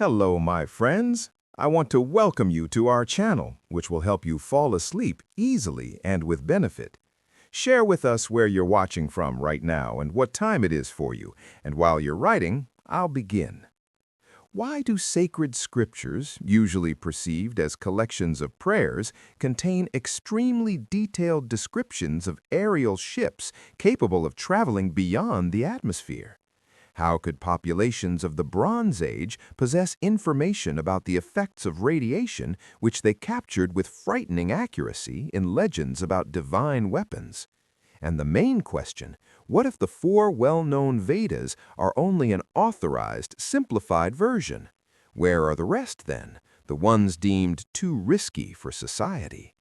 Hello, my friends. I want to welcome you to our channel, which will help you fall asleep easily and with benefit. Share with us where you're watching from right now and what time it is for you, and while you're writing, I'll begin. Why do sacred scriptures, usually perceived as collections of prayers, contain extremely detailed descriptions of aerial ships capable of traveling beyond the atmosphere? How could populations of the Bronze Age possess information about the effects of radiation which they captured with frightening accuracy in legends about divine weapons? And the main question, what if the four well-known Vedas are only an authorized, simplified version? Where are the rest then, the ones deemed too risky for society?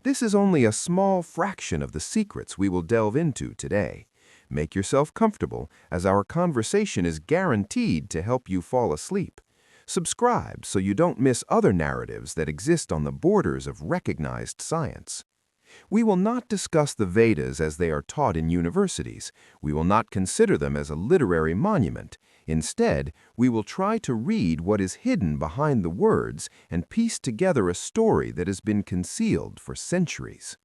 This is only a small fraction of the secrets we will delve into today. Make yourself comfortable, as our conversation is guaranteed to help you fall asleep. Subscribe so you don't miss other narratives that exist on the borders of recognized science. We will not discuss the Vedas as they are taught in universities. We will not consider them as a literary monument. Instead, we will try to read what is hidden behind the words and piece together a story that has been concealed for centuries.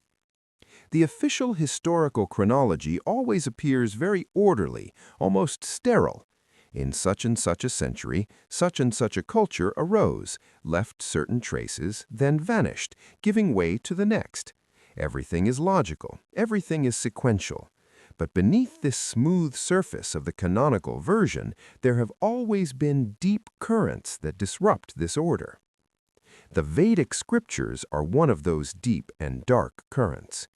The official historical chronology always appears very orderly, almost sterile. In such and such a century, such and such a culture arose, left certain traces, then vanished, giving way to the next. Everything is logical, everything is sequential. But beneath this smooth surface of the canonical version, there have always been deep currents that disrupt this order. The Vedic scriptures are one of those deep and dark currents.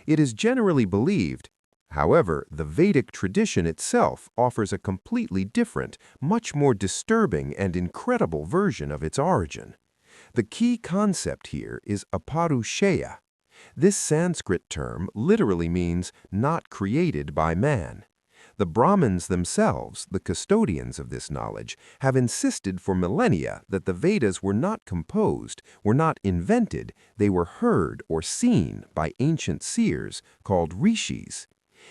It is generally believed, however, the Vedic tradition itself offers a completely different, much more disturbing and incredible version of its origin. The key concept here is aparusheya. This Sanskrit term literally means not created by man. The Brahmins themselves, the custodians of this knowledge, have insisted for millennia that the Vedas were not composed, were not invented, they were heard or seen by ancient seers called rishis.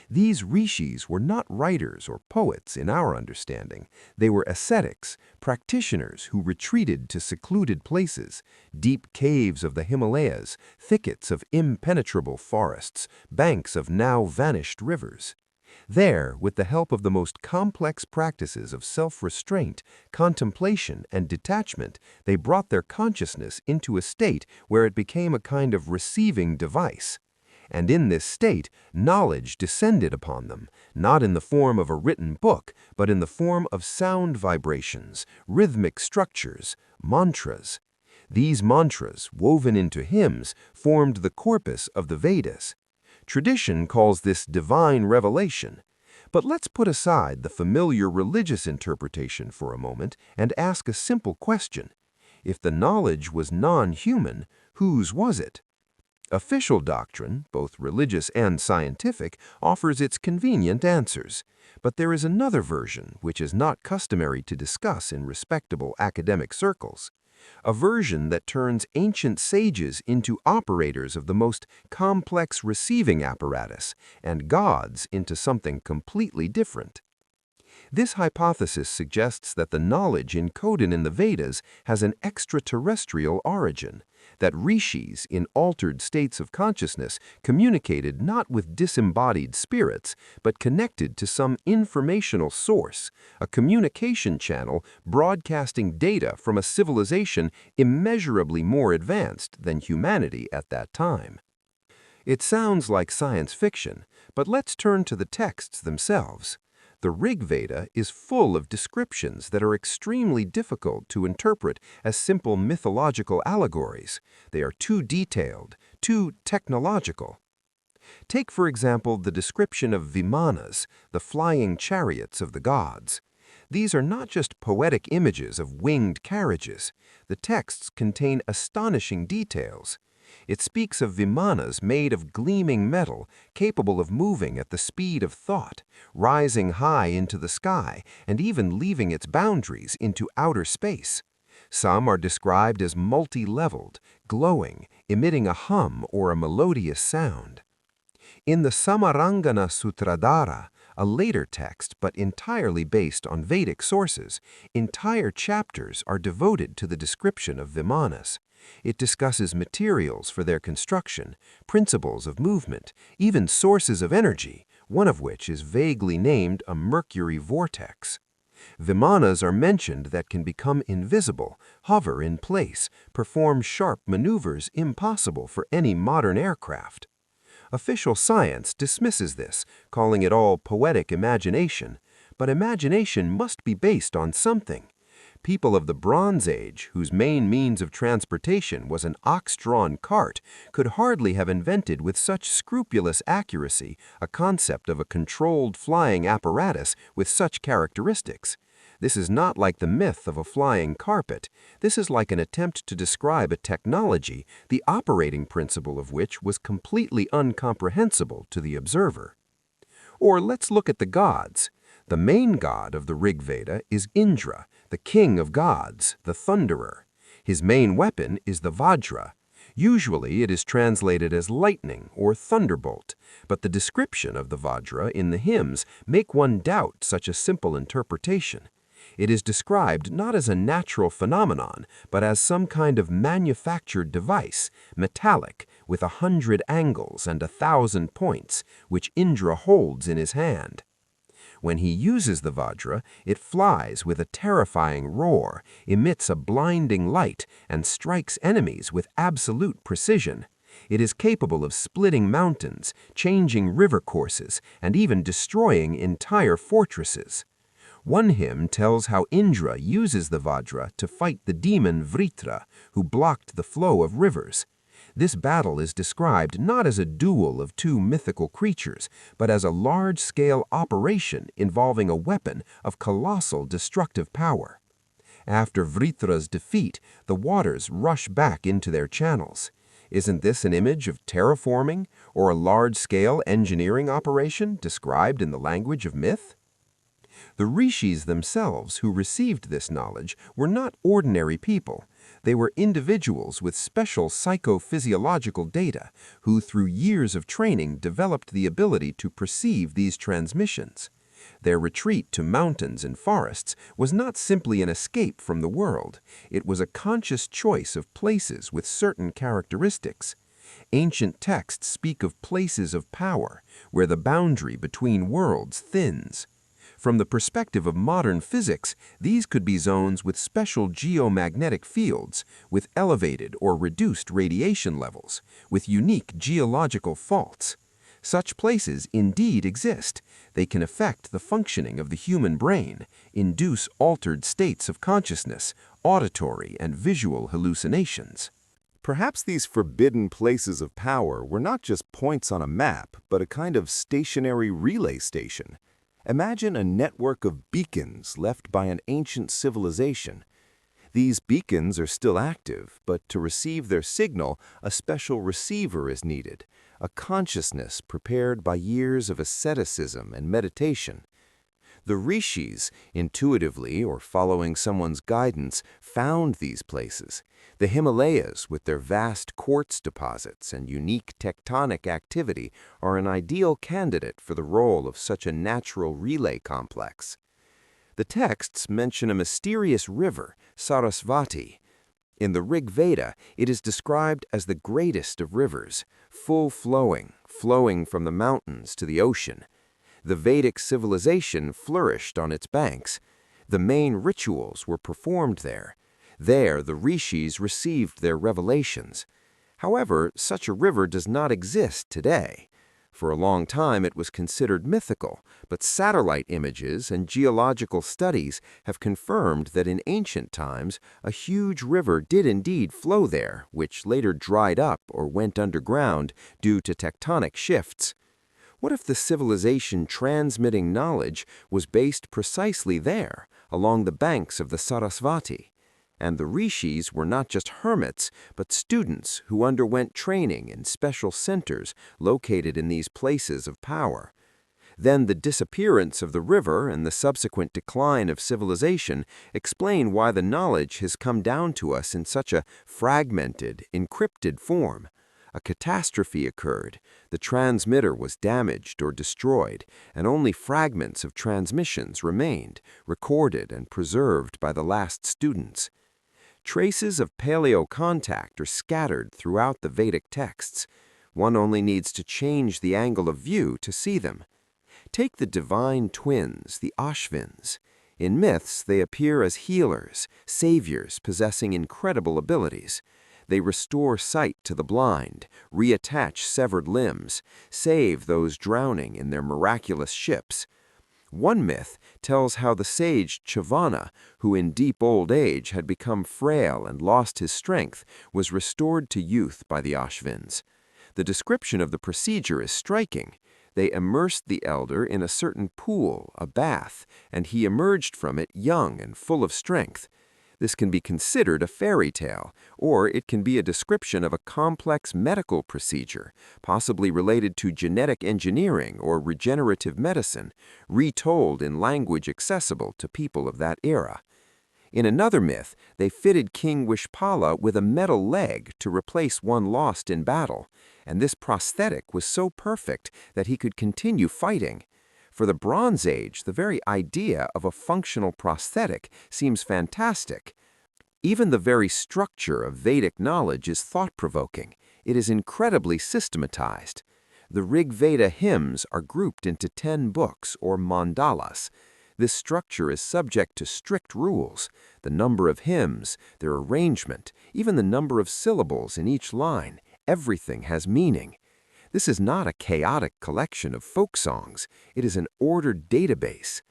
These rishis were not writers or poets in our understanding. They were ascetics, practitioners who retreated to secluded places, deep caves of the Himalayas, thickets of impenetrable forests, banks of now vanished rivers. There, with the help of the most complex practices of self-restraint, contemplation, and detachment, they brought their consciousness into a state where it became a kind of receiving device. And in this state, knowledge descended upon them, not in the form of a written book, but in the form of sound vibrations, rhythmic structures, mantras. These mantras, woven into hymns, formed the corpus of the Vedas. Tradition calls this divine revelation. But let's put aside the familiar religious interpretation for a moment and ask a simple question. If the knowledge was non-human, whose was it? Official doctrine, both religious and scientific, offers its convenient answers. But there is another version which is not customary to discuss in respectable academic circles. A version that turns ancient sages into operators of the most complex receiving apparatus and gods into something completely different. This hypothesis suggests that the knowledge encoded in the Vedas has an extraterrestrial origin, that rishis in altered states of consciousness communicated not with disembodied spirits, but connected to some informational source, a communication channel broadcasting data from a civilization immeasurably more advanced than humanity at that time. It sounds like science fiction, but let's turn to the texts themselves. The Rig Veda is full of descriptions that are extremely difficult to interpret as simple mythological allegories. They are too detailed, too technological. Take, for example, the description of Vimanas, the flying chariots of the gods. These are not just poetic images of winged carriages. The texts contain astonishing details. It speaks of Vimanas made of gleaming metal, capable of moving at the speed of thought, rising high into the sky, and even leaving its boundaries into outer space. Some are described as multi-leveled, glowing, emitting a hum or a melodious sound. In the Samarangana Sutradhara, a later text but entirely based on Vedic sources. Entire chapters are devoted to the description of Vimanas. It discusses materials for their construction, principles of movement, even sources of energy, one of which is vaguely named a mercury vortex. Vimanas are mentioned that can become invisible, hover in place, perform sharp maneuvers impossible for any modern aircraft. Official science dismisses this, calling it all poetic imagination, but imagination must be based on something. People of the Bronze Age, whose main means of transportation was an ox-drawn cart, could hardly have invented with such scrupulous accuracy a concept of a controlled flying apparatus with such characteristics. This is not like the myth of a flying carpet. This is like an attempt to describe a technology, the operating principle of which was completely incomprehensible to the observer. Or let's look at the gods. The main god of the Rig Veda is Indra, the king of gods, the thunderer. His main weapon is the Vajra. Usually it is translated as lightning or thunderbolt, but the description of the Vajra in the hymns make one doubt such a simple interpretation. It is described not as a natural phenomenon, but as some kind of manufactured device, metallic, with 100 angles and 1,000 points, which Indra holds in his hand. When he uses the Vajra, it flies with a terrifying roar, emits a blinding light, and strikes enemies with absolute precision. It is capable of splitting mountains, changing river courses, and even destroying entire fortresses. One hymn tells how Indra uses the Vajra to fight the demon Vritra, who blocked the flow of rivers. This battle is described not as a duel of two mythical creatures, but as a large-scale operation involving a weapon of colossal destructive power. After Vritra's defeat, the waters rush back into their channels. Isn't this an image of terraforming or a large-scale engineering operation described in the language of myth? The rishis themselves who received this knowledge were not ordinary people. They were individuals with special psychophysiological data who, through years of training, developed the ability to perceive these transmissions. Their retreat to mountains and forests was not simply an escape from the world. It was a conscious choice of places with certain characteristics. Ancient texts speak of places of power, where the boundary between worlds thins. From the perspective of modern physics, these could be zones with special geomagnetic fields, with elevated or reduced radiation levels, with unique geological faults. Such places indeed exist. They can affect the functioning of the human brain, induce altered states of consciousness, auditory and visual hallucinations. Perhaps these forbidden places of power were not just points on a map, but a kind of stationary relay station. Imagine a network of beacons left by an ancient civilization. These beacons are still active, but to receive their signal, a special receiver is needed, a consciousness prepared by years of asceticism and meditation. The rishis, intuitively or following someone's guidance, found these places. The Himalayas, with their vast quartz deposits and unique tectonic activity, are an ideal candidate for the role of such a natural relay complex. The texts mention a mysterious river, Sarasvati. In the Rig Veda, it is described as the greatest of rivers, full-flowing, flowing from the mountains to the ocean. The Vedic civilization flourished on its banks. The main rituals were performed there. There, the rishis received their revelations. However, such a river does not exist today. For a long time, it was considered mythical, but satellite images and geological studies have confirmed that in ancient times, a huge river did indeed flow there, which later dried up or went underground due to tectonic shifts. What if the civilization transmitting knowledge was based precisely there, along the banks of the Sarasvati? And the rishis were not just hermits, but students who underwent training in special centers located in these places of power. Then the disappearance of the river and the subsequent decline of civilization explain why the knowledge has come down to us in such a fragmented, encrypted form. A catastrophe occurred, the transmitter was damaged or destroyed, and only fragments of transmissions remained, recorded and preserved by the last students. Traces of paleo-contact are scattered throughout the Vedic texts. One only needs to change the angle of view to see them. Take the divine twins, the Ashvins. In myths, they appear as healers, saviors possessing incredible abilities. They restore sight to the blind, reattach severed limbs, save those drowning in their miraculous ships. One myth tells how the sage Chavana, who in deep old age had become frail and lost his strength, was restored to youth by the Ashvins. The description of the procedure is striking. They immersed the elder in a certain pool, a bath, and he emerged from it young and full of strength. This can be considered a fairy tale, or it can be a description of a complex medical procedure, possibly related to genetic engineering or regenerative medicine, retold in language accessible to people of that era. In another myth, they fitted King Wishpala with a metal leg to replace one lost in battle, and this prosthetic was so perfect that he could continue fighting. For the Bronze Age, the very idea of a functional prosthetic seems fantastic. Even the very structure of Vedic knowledge is thought-provoking. It is incredibly systematized. The Rig Veda hymns are grouped into 10 books, or mandalas. This structure is subject to strict rules. The number of hymns, their arrangement, even the number of syllables in each line, everything has meaning. This is not a chaotic collection of folk songs. It is an ordered database.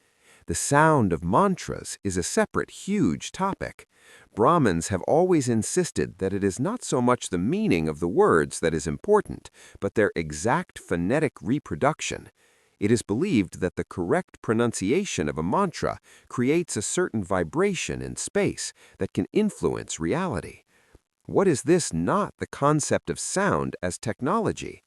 The sound of mantras is a separate, huge topic. Brahmins have always insisted that it is not so much the meaning of the words that is important, but their exact phonetic reproduction. It is believed that the correct pronunciation of a mantra creates a certain vibration in space that can influence reality. What is this not the concept of sound as technology?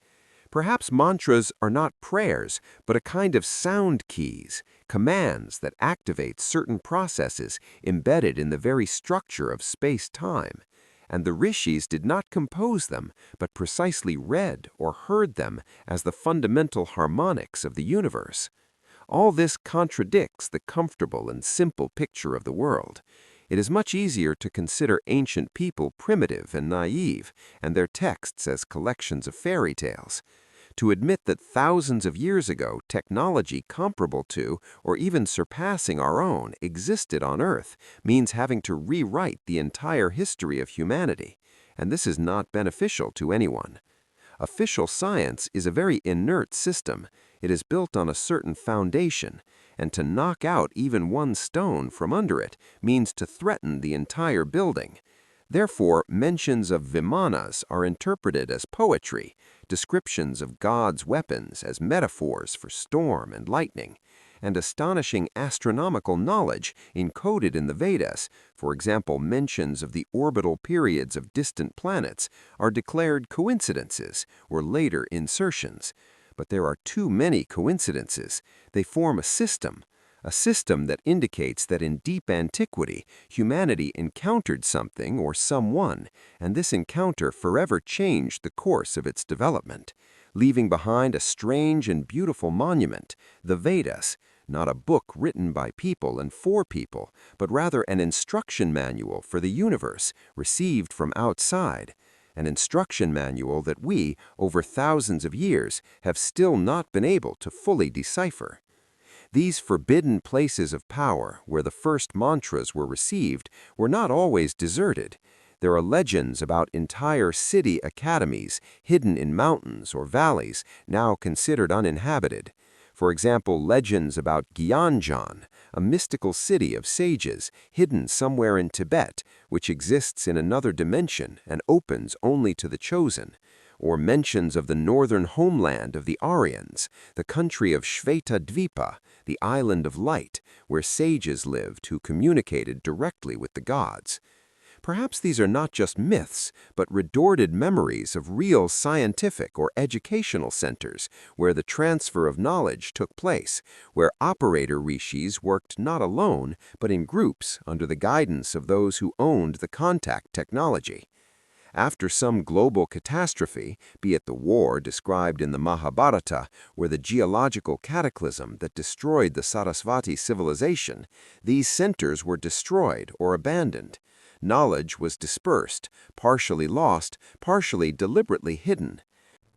Perhaps mantras are not prayers, but a kind of sound keys, commands that activate certain processes embedded in the very structure of space-time. And the rishis did not compose them, but precisely read or heard them as the fundamental harmonics of the universe. All this contradicts the comfortable and simple picture of the world. It is much easier to consider ancient people primitive and naive, and their texts as collections of fairy tales. To admit that thousands of years ago technology comparable to, or even surpassing our own, existed on Earth means having to rewrite the entire history of humanity, and this is not beneficial to anyone. Official science is a very inert system. It is built on a certain foundation, and to knock out even one stone from under it means to threaten the entire building. Therefore, mentions of vimanas are interpreted as poetry, descriptions of God's weapons as metaphors for storm and lightning, and astonishing astronomical knowledge encoded in the Vedas, for example mentions of the orbital periods of distant planets, are declared coincidences or later insertions. But there are too many coincidences. They form a system that indicates that in deep antiquity, humanity encountered something or someone, and this encounter forever changed the course of its development, leaving behind a strange and beautiful monument, the Vedas, not a book written by people and for people, but rather an instruction manual for the universe received from outside, an instruction manual that we, over thousands of years, have still not been able to fully decipher. These forbidden places of power, where the first mantras were received, were not always deserted. There are legends about entire city academies hidden in mountains or valleys now considered uninhabited. For example, legends about Gyanjan, a mystical city of sages hidden somewhere in Tibet, which exists in another dimension and opens only to the chosen. Or mentions of the northern homeland of the Aryans, the country of Shvetadvipa, the island of light, where sages lived who communicated directly with the gods. Perhaps these are not just myths, but retorted memories of real scientific or educational centers where the transfer of knowledge took place, where operator rishis worked not alone, but in groups under the guidance of those who owned the contact technology. After some global catastrophe, be it the war described in the Mahabharata or the geological cataclysm that destroyed the Sarasvati civilization, these centers were destroyed or abandoned. Knowledge was dispersed, partially lost, partially deliberately hidden.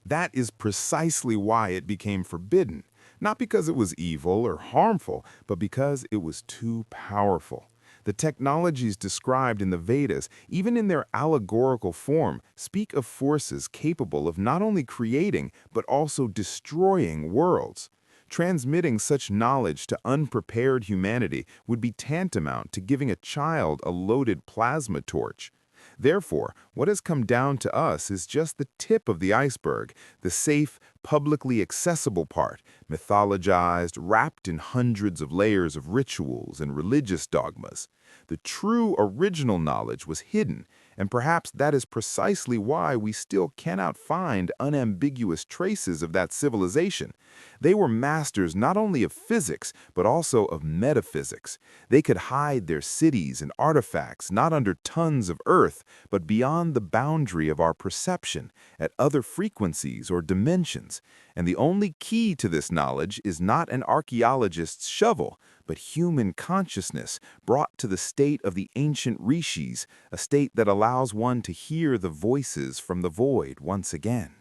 That is precisely why it became forbidden, not because it was evil or harmful, but because it was too powerful. The technologies described in the Vedas, even in their allegorical form, speak of forces capable of not only creating, but also destroying worlds. Transmitting such knowledge to unprepared humanity would be tantamount to giving a child a loaded plasma torch. Therefore, what has come down to us is just the tip of the iceberg, the safe, publicly accessible part, mythologized, wrapped in hundreds of layers of rituals and religious dogmas. The true original knowledge was hidden, and perhaps that is precisely why we still cannot find unambiguous traces of that civilization. They were masters not only of physics, but also of metaphysics. They could hide their cities and artifacts not under tons of earth, but beyond the boundary of our perception, at other frequencies or dimensions. And the only key to this knowledge is not an archaeologist's shovel, but human consciousness brought to the state of the ancient rishis, a state that allows one to hear the voices from the void once again.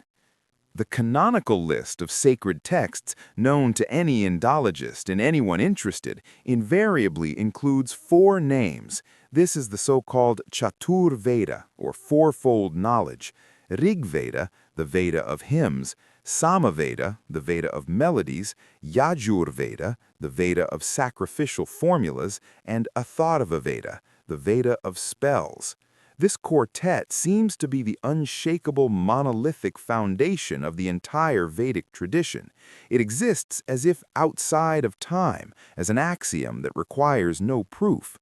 The canonical list of sacred texts known to any Indologist and anyone interested invariably includes 4 names. This is the so-called Chatur Veda, or fourfold knowledge, Rig Veda, the Veda of hymns, Samaveda, the Veda of melodies, Yajur Veda, the Veda of sacrificial formulas, and Atharva Veda, the Veda of spells. This quartet seems to be the unshakable monolithic foundation of the entire Vedic tradition. It exists as if outside of time, as an axiom that requires no proof.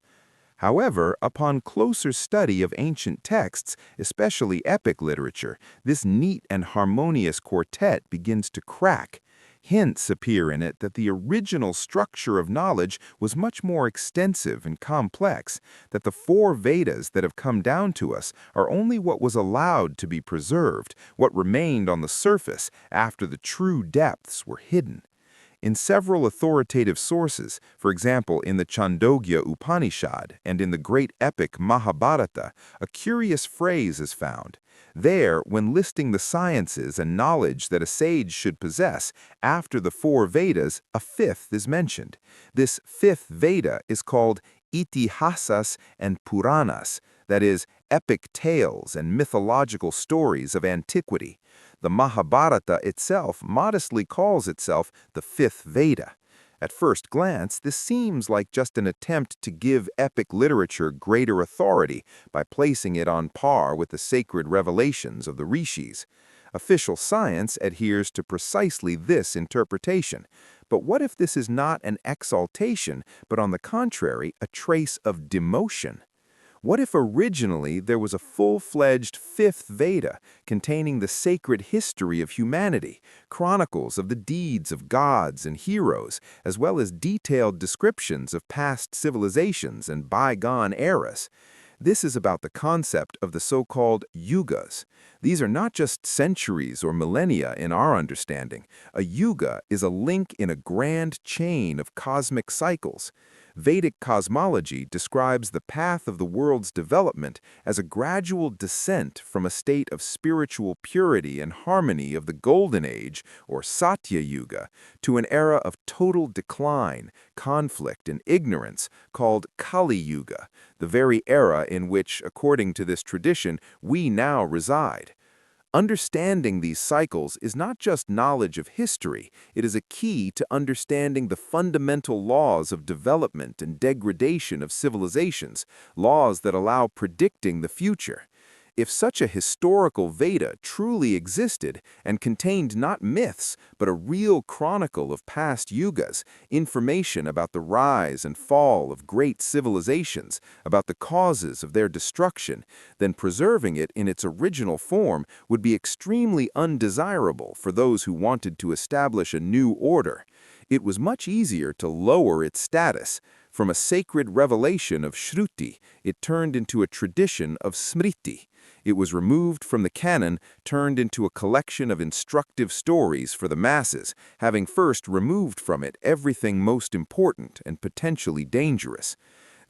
However, upon closer study of ancient texts, especially epic literature, this neat and harmonious quartet begins to crack. Hints appear in it that the original structure of knowledge was much more extensive and complex, that the 4 Vedas that have come down to us are only what was allowed to be preserved, what remained on the surface after the true depths were hidden. In several authoritative sources, for example in the Chandogya Upanishad and in the great epic Mahabharata, a curious phrase is found. There, when listing the sciences and knowledge that a sage should possess, after the 4 Vedas, a 5th is mentioned. This 5th Veda is called Itihasas and Puranas, that is, epic tales and mythological stories of antiquity. The Mahabharata itself modestly calls itself the 5th Veda. At first glance, this seems like just an attempt to give epic literature greater authority by placing it on par with the sacred revelations of the rishis. Official science adheres to precisely this interpretation. But what if this is not an exaltation, but on the contrary, a trace of demotion? What if originally there was a full-fledged 5th Veda containing the sacred history of humanity, chronicles of the deeds of gods and heroes, as well as detailed descriptions of past civilizations and bygone eras? This is about the concept of the so-called yugas. These are not just centuries or millennia in our understanding. A yuga is a link in a grand chain of cosmic cycles. Vedic cosmology describes the path of the world's development as a gradual descent from a state of spiritual purity and harmony of the Golden Age, or Satya Yuga, to an era of total decline, conflict, and ignorance called Kali Yuga, the very era in which, according to this tradition, we now reside. Understanding these cycles is not just knowledge of history, it is a key to understanding the fundamental laws of development and degradation of civilizations, laws that allow predicting the future. If such a historical Veda truly existed and contained not myths, but a real chronicle of past yugas, information about the rise and fall of great civilizations, about the causes of their destruction, then preserving it in its original form would be extremely undesirable for those who wanted to establish a new order. It was much easier to lower its status. From a sacred revelation of Shruti, it turned into a tradition of Smriti. It was removed from the canon, turned into a collection of instructive stories for the masses, having first removed from it everything most important and potentially dangerous.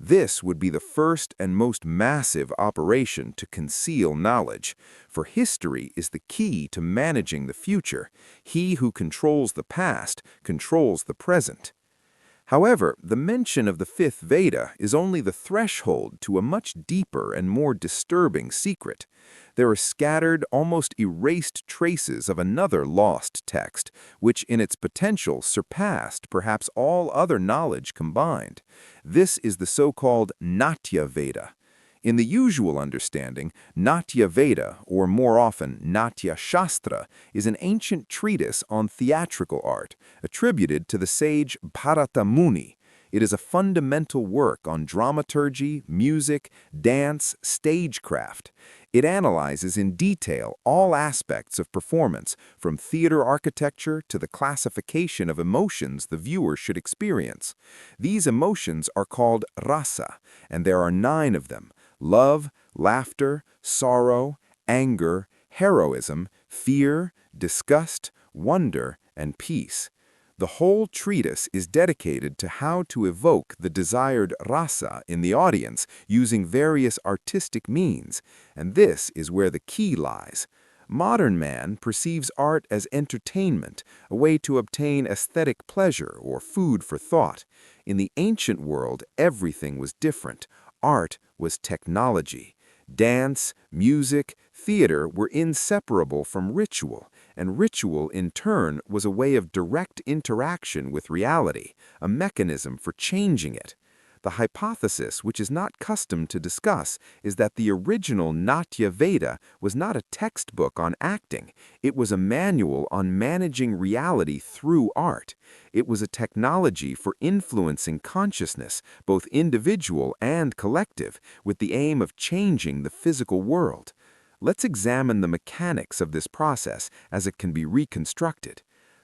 This would be the first and most massive operation to conceal knowledge, for history is the key to managing the future. He who controls the past controls the present. However, the mention of the fifth Veda is only the threshold to a much deeper and more disturbing secret. There are scattered, almost erased traces of another lost text, which in its potential surpassed perhaps all other knowledge combined. This is the so-called Natya Veda. In the usual understanding, Natya Veda, or more often Natya Shastra, is an ancient treatise on theatrical art, attributed to the sage Bharata Muni. It is a fundamental work on dramaturgy, music, dance, stagecraft. It analyzes in detail all aspects of performance, from theater architecture to the classification of emotions the viewer should experience. These emotions are called rasa, and there are 9 of them: love, laughter, sorrow, anger, heroism, fear, disgust, wonder, and peace. The whole treatise is dedicated to how to evoke the desired rasa in the audience using various artistic means, and this is where the key lies. Modern man perceives art as entertainment, a way to obtain aesthetic pleasure or food for thought. In the ancient world, everything was different. Art was technology. Dance, music, theater were inseparable from ritual, and ritual in turn was a way of direct interaction with reality, a mechanism for changing it. The hypothesis, which is not custom to discuss, is that the original Natya Veda was not a textbook on acting. It was a manual on managing reality through art. It was a technology for influencing consciousness, both individual and collective, with the aim of changing the physical world. Let's examine the mechanics of this process as it can be reconstructed.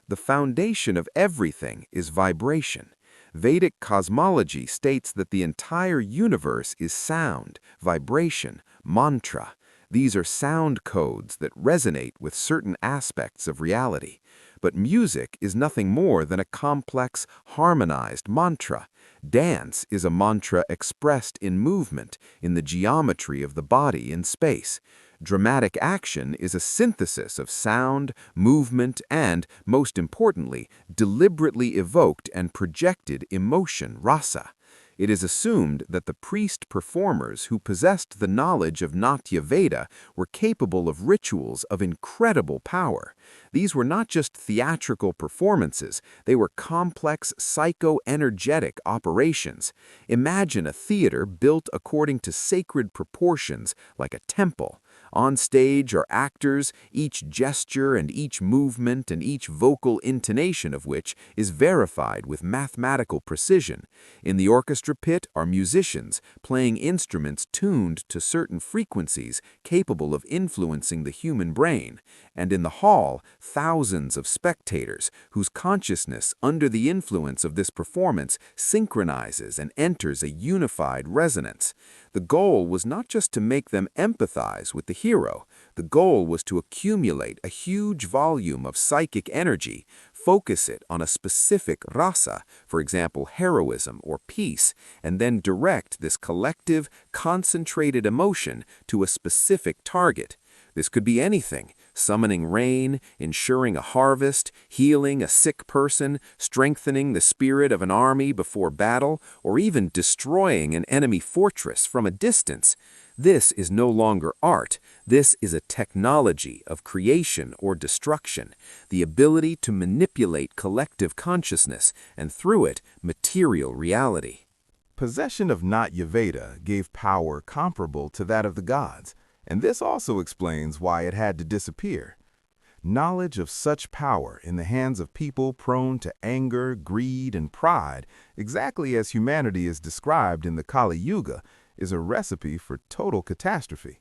The foundation of everything is vibration. Vedic cosmology states that the entire universe is sound, vibration, mantra. These are sound codes that resonate with certain aspects of reality. But music is nothing more than a complex, harmonized mantra. Dance is a mantra expressed in movement, in the geometry of the body in space. Dramatic action is a synthesis of sound, movement, and, most importantly, deliberately evoked and projected emotion, rasa. It is assumed that the priest performers who possessed the knowledge of Natya Veda were capable of rituals of incredible power. These were not just theatrical performances, they were complex psycho-energetic operations. Imagine a theater built according to sacred proportions, like a temple. On stage are actors, each gesture and each movement and each vocal intonation of which is verified with mathematical precision. In the orchestra pit are musicians playing instruments tuned to certain frequencies capable of influencing the human brain. And in the hall, thousands of spectators whose consciousness under the influence of this performance synchronizes and enters a unified resonance. The goal was not just to make them empathize with the hero. The goal was to accumulate a huge volume of psychic energy, focus it on a specific rasa, for example, heroism or peace, and then direct this collective, concentrated emotion to a specific target. This could be anything: summoning rain, ensuring a harvest, healing a sick person, strengthening the spirit of an army before battle, or even destroying an enemy fortress from a distance. This is no longer art. This is a technology of creation or destruction, the ability to manipulate collective consciousness and, through it, material reality. Possession of Natya Veda gave power comparable to that of the gods, and this also explains why it had to disappear. Knowledge of such power in the hands of people prone to anger, greed, and pride, exactly as humanity is described in the Kali Yuga, is a recipe for total catastrophe.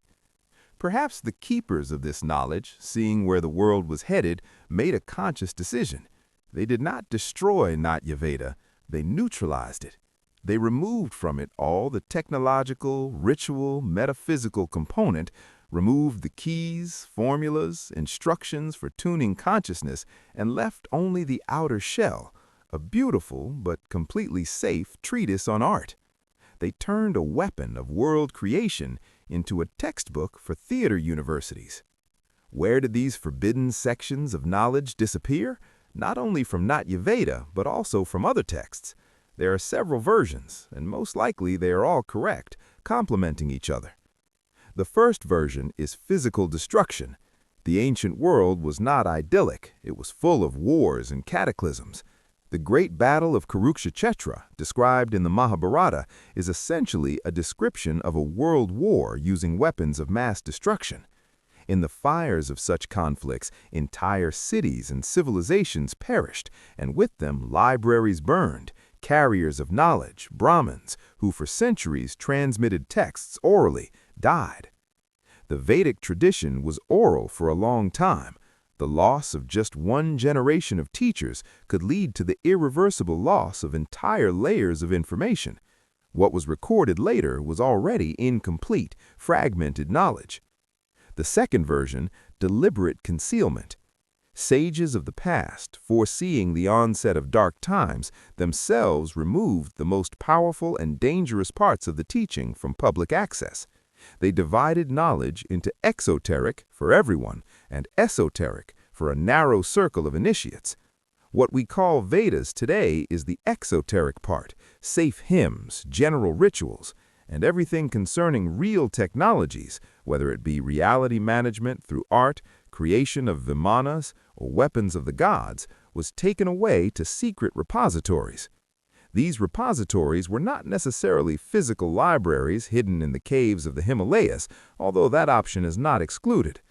Perhaps the keepers of this knowledge, seeing where the world was headed, made a conscious decision. They did not destroy Natya Veda, they neutralized it. They removed from it all the technological, ritual, metaphysical component, removed the keys, formulas, instructions for tuning consciousness, and left only the outer shell, a beautiful but completely safe treatise on art. They turned a weapon of world creation into a textbook for theater universities. Where did these forbidden sections of knowledge disappear? Not only from Natya Veda, but also from other texts. There are several versions, and most likely they are all correct, complementing each other. The first version is physical destruction. The ancient world was not idyllic. It was full of wars and cataclysms. The great battle of Kurukshetra, described in the Mahabharata, is essentially a description of a world war using weapons of mass destruction. In the fires of such conflicts, entire cities and civilizations perished, and with them libraries burned, carriers of knowledge, Brahmins, who for centuries transmitted texts orally, died. The Vedic tradition was oral for a long time. The loss of just one generation of teachers could lead to the irreversible loss of entire layers of information. What was recorded later was already incomplete, fragmented knowledge. The second version, deliberate concealment. Sages of the past, foreseeing the onset of dark times, themselves removed the most powerful and dangerous parts of the teaching from public access. They divided knowledge into exoteric, for everyone, and esoteric, for a narrow circle of initiates. What we call Vedas today is the exoteric part, safe hymns, general rituals, and everything concerning real technologies, whether it be reality management through art, creation of vimanas, or weapons of the gods, was taken away to secret repositories. These repositories were not necessarily physical libraries hidden in the caves of the Himalayas, although that option is not excluded.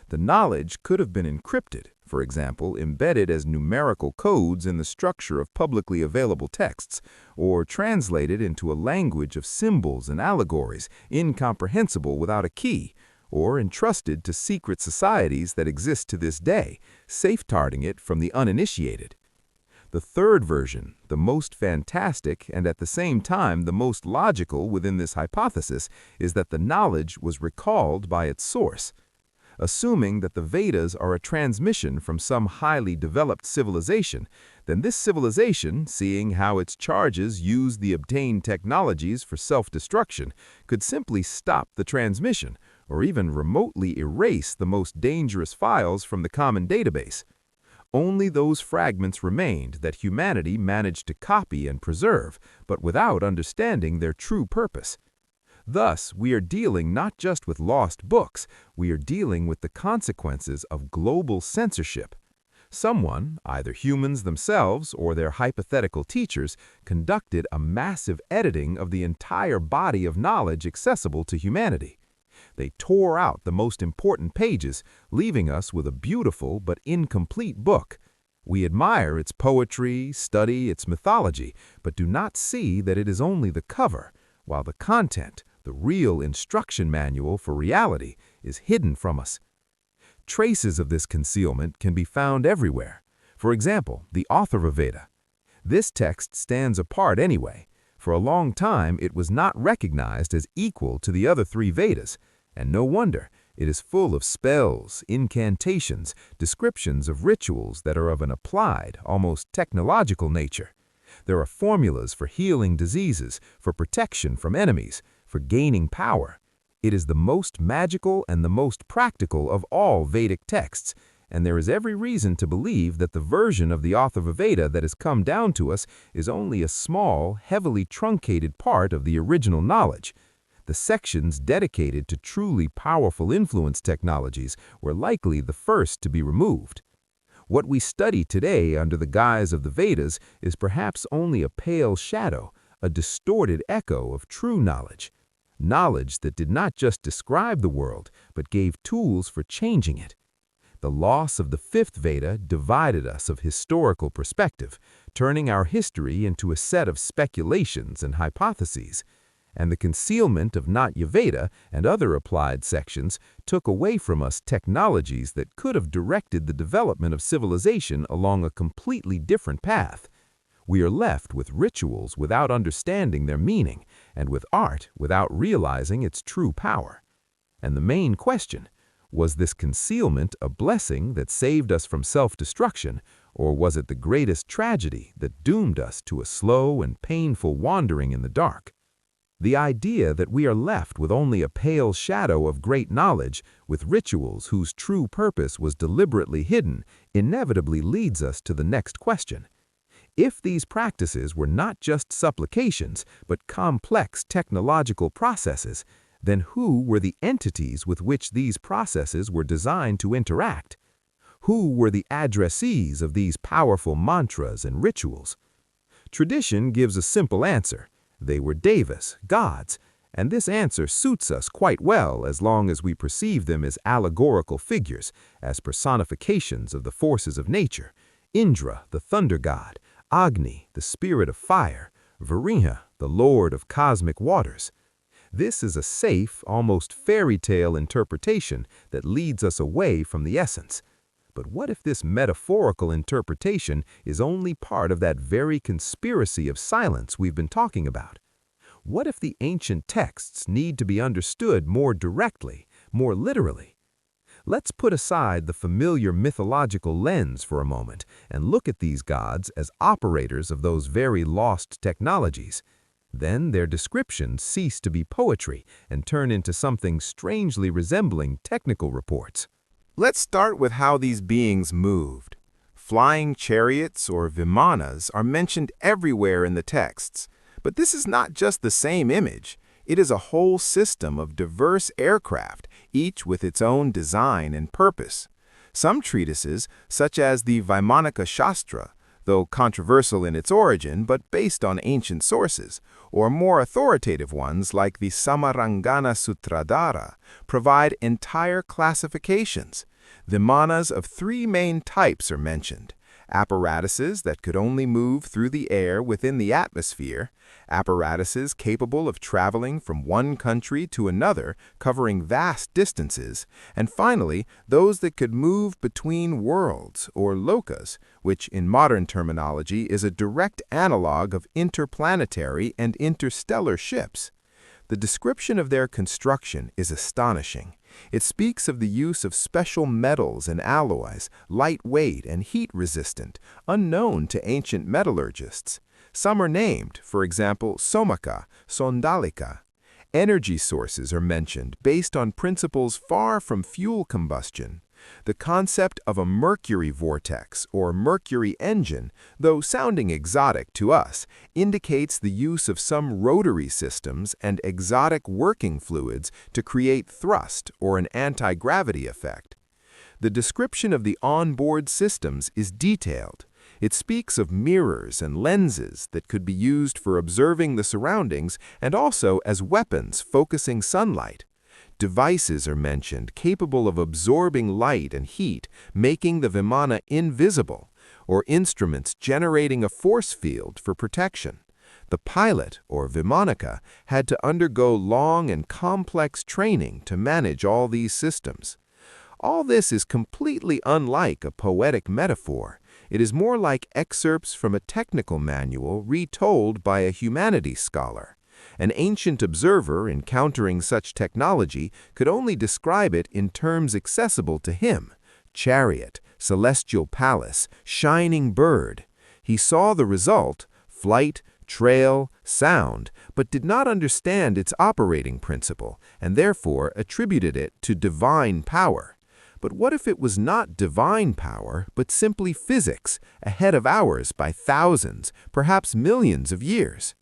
The knowledge could have been encrypted, for example, embedded as numerical codes in the structure of publicly available texts, or translated into a language of symbols and allegories, incomprehensible without a key, or entrusted to secret societies that exist to this day, safeguarding it from the uninitiated. The third version, the most fantastic and at the same time the most logical within this hypothesis, is that the knowledge was recalled by its source. Assuming that the Vedas are a transmission from some highly developed civilization, then this civilization, seeing how its charges use the obtained technologies for self-destruction, could simply stop the transmission or even remotely erase the most dangerous files from the common database. Only those fragments remained that humanity managed to copy and preserve, but without understanding their true purpose. Thus, we are dealing not just with lost books, we are dealing with the consequences of global censorship. Someone, either humans themselves or their hypothetical teachers, conducted a massive editing of the entire body of knowledge accessible to humanity. They tore out the most important pages, leaving us with a beautiful but incomplete book. We admire its poetry, study its mythology, but do not see that it is only the cover, while the content, the real instruction manual for reality, is hidden from us. Traces of this concealment can be found everywhere. For example, the Atharva Veda. This text stands apart anyway. For a long time, it was not recognized as equal to the other three Vedas, and no wonder. It is full of spells, incantations, descriptions of rituals that are of an applied, almost technological nature. There are formulas for healing diseases, for protection from enemies, for gaining power. It is the most magical and the most practical of all Vedic texts, and there is every reason to believe that the version of the Atharva Veda that has come down to us is only a small, heavily truncated part of the original knowledge. The sections dedicated to truly powerful influence technologies were likely the first to be removed. What we study today under the guise of the Vedas is perhaps only a pale shadow, a distorted echo of true knowledge. Knowledge that did not just describe the world, but gave tools for changing it. The loss of the fifth Veda divided us of historical perspective, turning our history into a set of speculations and hypotheses. And the concealment of Natya Veda and other applied sections took away from us technologies that could have directed the development of civilization along a completely different path. We are left with rituals without understanding their meaning, and with art without realizing its true power. And the main question, was this concealment a blessing that saved us from self-destruction, or was it the greatest tragedy that doomed us to a slow and painful wandering in the dark? The idea that we are left with only a pale shadow of great knowledge, with rituals whose true purpose was deliberately hidden, inevitably leads us to the next question. If these practices were not just supplications, but complex technological processes, then who were the entities with which these processes were designed to interact? Who were the addressees of these powerful mantras and rituals? Tradition gives a simple answer. They were devas, gods, and this answer suits us quite well as long as we perceive them as allegorical figures, as personifications of the forces of nature. Indra, the thunder god, Agni, the spirit of fire, Vrinha, the lord of cosmic waters. This is a safe, almost fairy tale interpretation that leads us away from the essence. But what if this metaphorical interpretation is only part of that very conspiracy of silence we've been talking about? What if the ancient texts need to be understood more directly, more literally? Let's put aside the familiar mythological lens for a moment and look at these gods as operators of those very lost technologies. Then their descriptions cease to be poetry and turn into something strangely resembling technical reports. Let's start with how these beings moved. Flying chariots or vimanas are mentioned everywhere in the texts, but this is not just the same image. It is a whole system of diverse aircraft, each with its own design and purpose. Some treatises, such as the Vaimanika Shastra, though controversial in its origin but based on ancient sources, or more authoritative ones like the Samarangana Sutradhara, provide entire classifications. Vimanas of three main types are mentioned: apparatuses that could only move through the air within the atmosphere, apparatuses capable of traveling from one country to another, covering vast distances, and finally, those that could move between worlds, or lokas, which in modern terminology is a direct analog of interplanetary and interstellar ships. The description of their construction is astonishing. It speaks of the use of special metals and alloys, lightweight and heat-resistant, unknown to ancient metallurgists. Some are named, for example, Somaka, Sondalika. Energy sources are mentioned based on principles far from fuel combustion. The concept of a mercury vortex or mercury engine, though sounding exotic to us, indicates the use of some rotary systems and exotic working fluids to create thrust or an anti-gravity effect. The description of the onboard systems is detailed. It speaks of mirrors and lenses that could be used for observing the surroundings and also as weapons focusing sunlight. Devices are mentioned capable of absorbing light and heat, making the Vimana invisible, or instruments generating a force field for protection. The pilot, or Vimanika, had to undergo long and complex training to manage all these systems. All this is completely unlike a poetic metaphor. It is more like excerpts from a technical manual retold by a humanities scholar. An ancient observer encountering such technology could only describe it in terms accessible to him: chariot, celestial palace, shining bird. He saw the result, flight, trail, sound, but did not understand its operating principle, and therefore attributed it to divine power. But what if it was not divine power, but simply physics, ahead of ours by thousands, perhaps millions of years?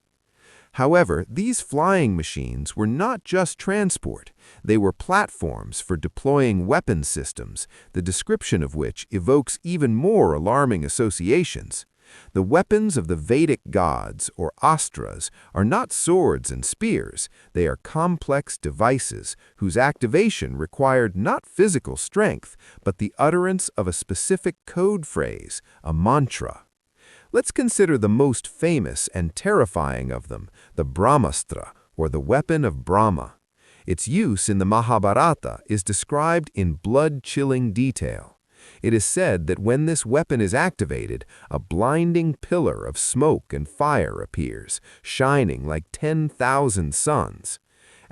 However, these flying machines were not just transport. They were platforms for deploying weapon systems, the description of which evokes even more alarming associations. The weapons of the Vedic gods, or astras, are not swords and spears. They are complex devices whose activation required not physical strength, but the utterance of a specific code phrase, a mantra. Let's consider the most famous and terrifying of them, the Brahmastra, or the weapon of Brahma. Its use in the Mahabharata is described in blood-chilling detail. It is said that when this weapon is activated, a blinding pillar of smoke and fire appears, shining like 10,000 suns.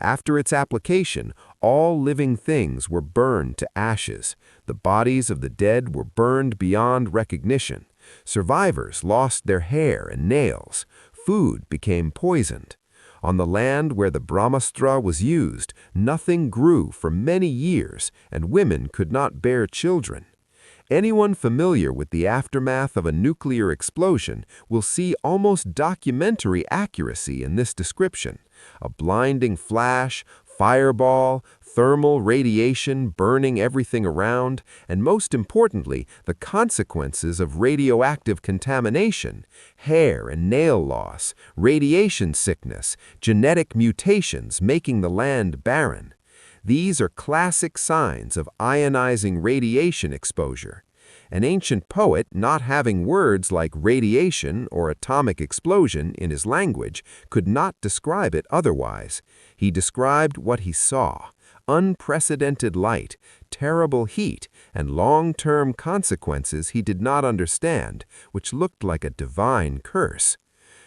After its application, all living things were burned to ashes. The bodies of the dead were burned beyond recognition. Survivors lost their hair and nails. Food became poisoned. On the land where the Brahmastra was used, nothing grew for many years, and women could not bear children. Anyone familiar with the aftermath of a nuclear explosion will see almost documentary accuracy in this description. A blinding flash, fireball, thermal radiation burning everything around, and most importantly, the consequences of radioactive contamination, hair and nail loss, radiation sickness, genetic mutations making the land barren. These are classic signs of ionizing radiation exposure. An ancient poet, not having words like radiation or atomic explosion in his language, could not describe it otherwise. He described what he saw: unprecedented light, terrible heat, and long-term consequences he did not understand, which looked like a divine curse.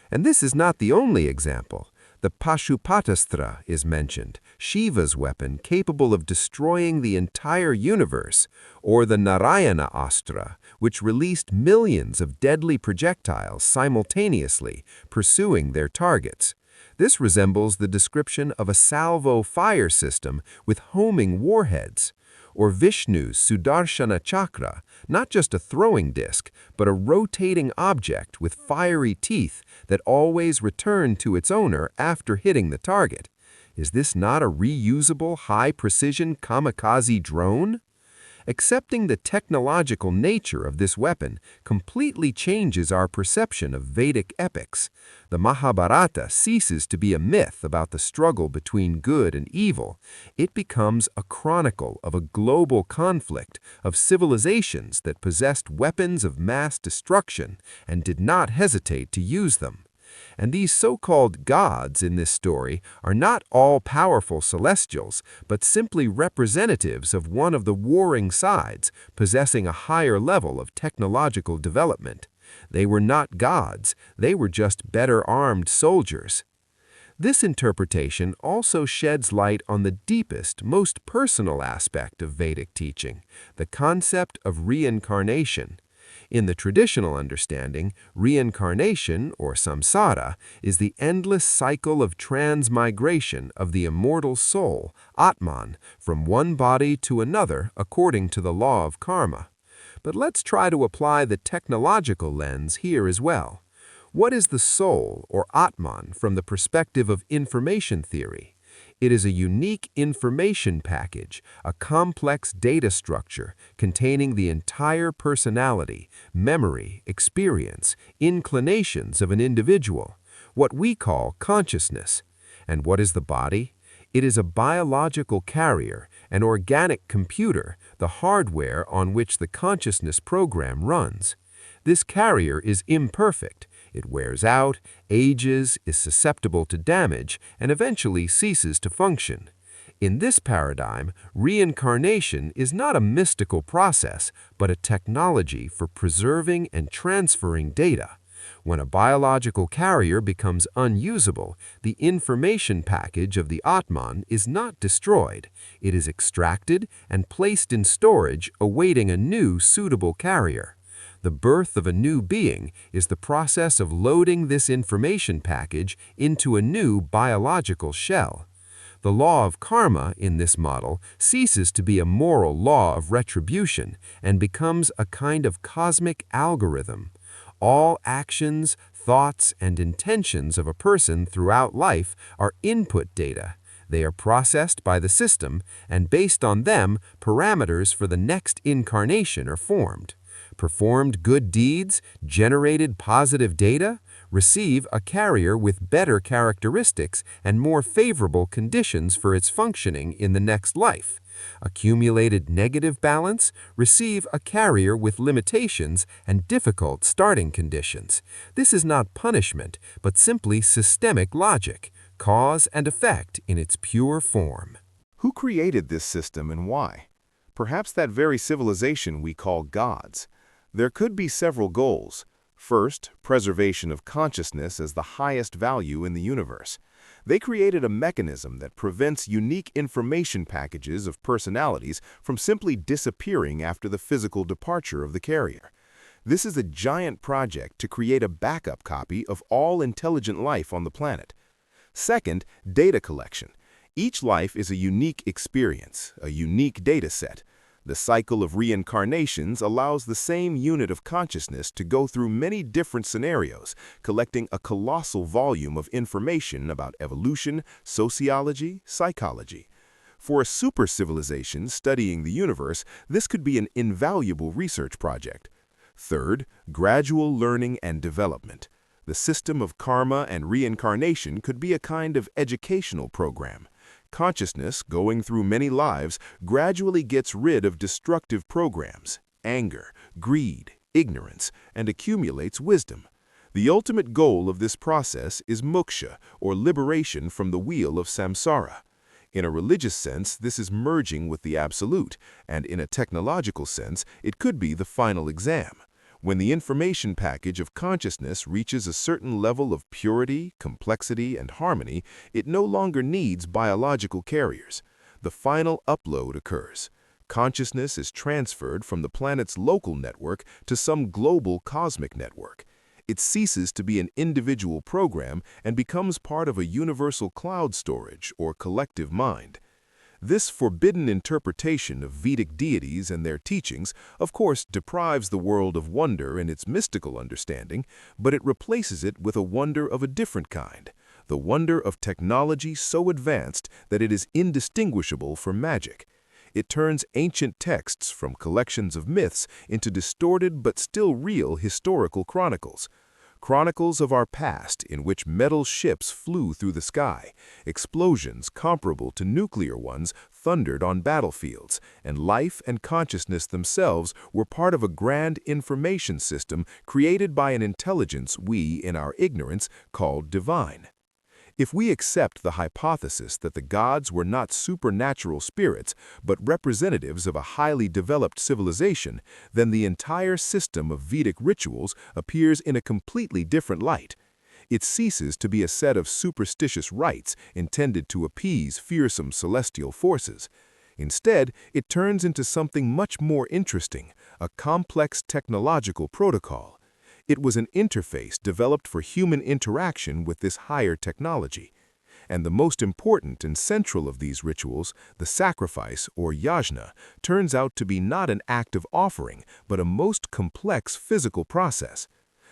And this is not the only example. The Pashupatastra is mentioned, Shiva's weapon capable of destroying the entire universe, or the Narayana Astra, which released millions of deadly projectiles simultaneously, pursuing their targets. This resembles the description of a salvo fire system with homing warheads, or Vishnu's Sudarshana Chakra, not just a throwing disc, but a rotating object with fiery teeth that always return to its owner after hitting the target. Is this not a reusable, high-precision kamikaze drone? Accepting the technological nature of this weapon completely changes our perception of Vedic epics. The Mahabharata ceases to be a myth about the struggle between good and evil. It becomes a chronicle of a global conflict of civilizations that possessed weapons of mass destruction and did not hesitate to use them. And these so-called gods in this story are not all-powerful celestials, but simply representatives of one of the warring sides, possessing a higher level of technological development. They were not gods, they were just better-armed soldiers. This interpretation also sheds light on the deepest, most personal aspect of Vedic teaching, the concept of reincarnation. In the traditional understanding, reincarnation, or samsara, is the endless cycle of transmigration of the immortal soul, Atman, from one body to another according to the law of karma. But let's try to apply the technological lens here as well. What is the soul, or Atman, from the perspective of information theory? It is a unique information package, a complex data structure containing the entire personality, memory, experience, inclinations of an individual, what we call consciousness. And what is the body? It is a biological carrier, an organic computer, the hardware on which the consciousness program runs. This carrier is imperfect. It wears out, ages, is susceptible to damage, and eventually ceases to function. In this paradigm, reincarnation is not a mystical process, but a technology for preserving and transferring data. When a biological carrier becomes unusable, the information package of the Atman is not destroyed. It is extracted and placed in storage, awaiting a new suitable carrier. The birth of a new being is the process of loading this information package into a new biological shell. The law of karma in this model ceases to be a moral law of retribution and becomes a kind of cosmic algorithm. All actions, thoughts, and intentions of a person throughout life are input data. They are processed by the system, and based on them, parameters for the next incarnation are formed. Performed good deeds, generated positive data, receive a carrier with better characteristics and more favorable conditions for its functioning in the next life. Accumulated negative balance, receive a carrier with limitations and difficult starting conditions. This is not punishment, but simply systemic logic, cause and effect in its pure form. Who created this system and why? Perhaps that very civilization we call gods. There could be several goals. First, preservation of consciousness as the highest value in the universe. They created a mechanism that prevents unique information packages of personalities from simply disappearing after the physical departure of the carrier. This is a giant project to create a backup copy of all intelligent life on the planet. Second, data collection. Each life is a unique experience, a unique data set. The cycle of reincarnations allows the same unit of consciousness to go through many different scenarios, collecting a colossal volume of information about evolution, sociology, psychology. For a super civilization studying the universe, this could be an invaluable research project. Third, gradual learning and development. The system of karma and reincarnation could be a kind of educational program. Consciousness, going through many lives, gradually gets rid of destructive programs, anger, greed, ignorance, and accumulates wisdom. The ultimate goal of this process is moksha, or liberation from the wheel of samsara. In a religious sense, this is merging with the absolute, and in a technological sense, it could be the final exam. When the information package of consciousness reaches a certain level of purity, complexity, and harmony, it no longer needs biological carriers. The final upload occurs. Consciousness is transferred from the planet's local network to some global cosmic network. It ceases to be an individual program and becomes part of a universal cloud storage or collective mind. This forbidden interpretation of Vedic deities and their teachings, of course, deprives the world of wonder in its mystical understanding, but it replaces it with a wonder of a different kind, the wonder of technology so advanced that it is indistinguishable from magic. It turns ancient texts from collections of myths into distorted but still real historical chronicles. Chronicles of our past in which metal ships flew through the sky, explosions comparable to nuclear ones thundered on battlefields, and life and consciousness themselves were part of a grand information system created by an intelligence we, in our ignorance, called divine. If we accept the hypothesis that the gods were not supernatural spirits, but representatives of a highly developed civilization, then the entire system of Vedic rituals appears in a completely different light. It ceases to be a set of superstitious rites intended to appease fearsome celestial forces. Instead, it turns into something much more interesting, a complex technological protocol. It was an interface developed for human interaction with this higher technology. And the most important and central of these rituals, the sacrifice, or yajna, turns out to be not an act of offering, but a most complex physical process.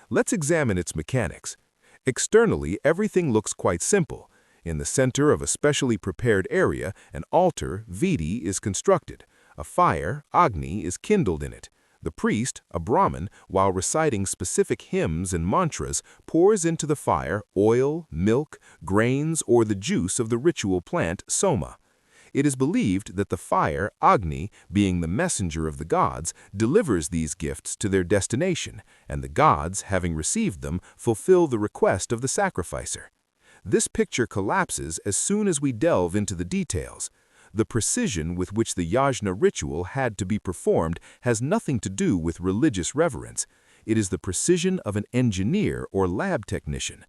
Let's examine its mechanics. Externally, everything looks quite simple. In the center of a specially prepared area, an altar, vidi, is constructed. A fire, agni, is kindled in it. The priest, a Brahmin, while reciting specific hymns and mantras, pours into the fire oil, milk, grains, or the juice of the ritual plant soma. It is believed that the fire, Agni, being the messenger of the gods, delivers these gifts to their destination, and the gods, having received them, fulfill the request of the sacrificer. This picture collapses as soon as we delve into the details. The precision with which the yajna ritual had to be performed has nothing to do with religious reverence. It is the precision of an engineer or lab technician.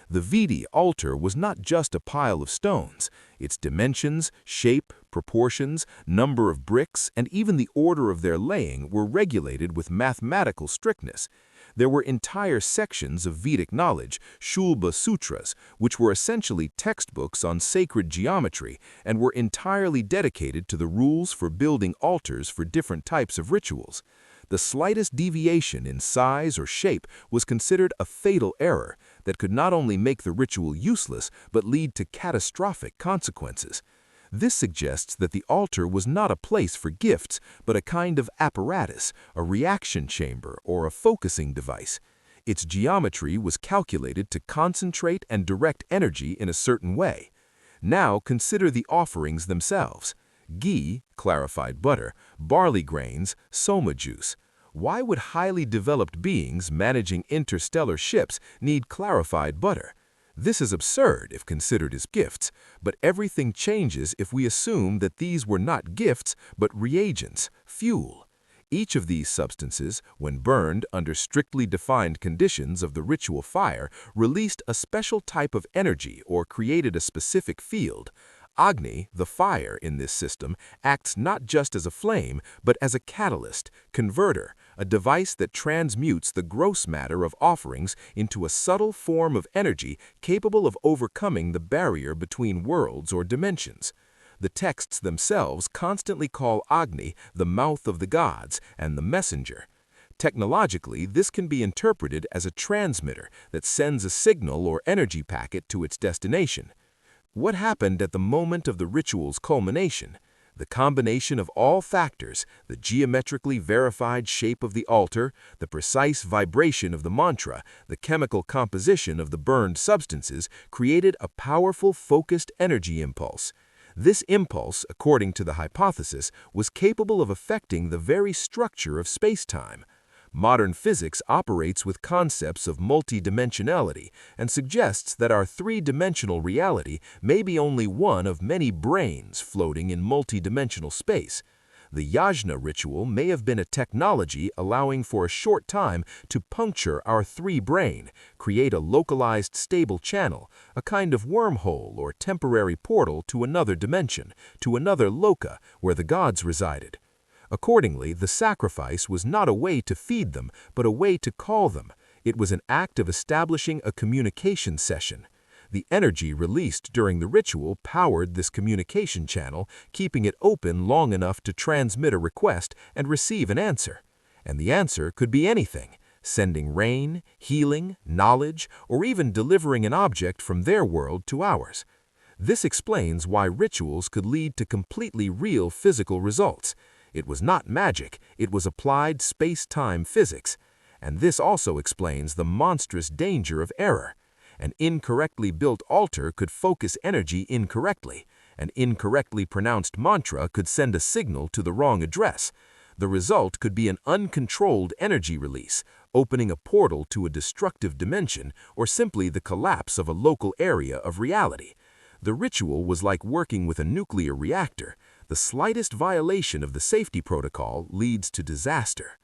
The vidi altar was not just a pile of stones. Its dimensions, shape, proportions, number of bricks, and even the order of their laying were regulated with mathematical strictness. There were entire sections of Vedic knowledge, Shulba Sutras, which were essentially textbooks on sacred geometry and were entirely dedicated to the rules for building altars for different types of rituals. The slightest deviation in size or shape was considered a fatal error that could not only make the ritual useless but lead to catastrophic consequences. This suggests that the altar was not a place for gifts, but a kind of apparatus, a reaction chamber, or a focusing device. Its geometry was calculated to concentrate and direct energy in a certain way. Now consider the offerings themselves. Ghee, clarified butter, barley grains, soma juice. Why would highly developed beings managing interstellar ships need clarified butter? This is absurd if considered as gifts, but everything changes if we assume that these were not gifts but reagents, fuel. Each of these substances, when burned under strictly defined conditions of the ritual fire, released a special type of energy or created a specific field. Agni, the fire in this system, acts not just as a flame, but as a catalyst, converter, a device that transmutes the gross matter of offerings into a subtle form of energy capable of overcoming the barrier between worlds or dimensions. The texts themselves constantly call Agni the mouth of the gods and the messenger. Technologically, this can be interpreted as a transmitter that sends a signal or energy packet to its destination. What happened at the moment of the ritual's culmination? The combination of all factors, the geometrically verified shape of the altar, the precise vibration of the mantra, the chemical composition of the burned substances, created a powerful focused energy impulse. This impulse, according to the hypothesis, was capable of affecting the very structure of space-time. Modern physics operates with concepts of multidimensionality and suggests that our three-dimensional reality may be only one of many brains floating in multidimensional space. The yajna ritual may have been a technology allowing for a short time to puncture our three-brain, create a localized stable channel, a kind of wormhole or temporary portal to another dimension, to another loka where the gods resided. Accordingly, the sacrifice was not a way to feed them, but a way to call them. It was an act of establishing a communication session. The energy released during the ritual powered this communication channel, keeping it open long enough to transmit a request and receive an answer. And the answer could be anything, sending rain, healing, knowledge, or even delivering an object from their world to ours. This explains why rituals could lead to completely real physical results. It was not magic, it was applied space-time physics. And this also explains the monstrous danger of error. An incorrectly built altar could focus energy incorrectly. An incorrectly pronounced mantra could send a signal to the wrong address. The result could be an uncontrolled energy release, opening a portal to a destructive dimension, or simply the collapse of a local area of reality. The ritual was like working with a nuclear reactor. The slightest violation of the safety protocol leads to disaster.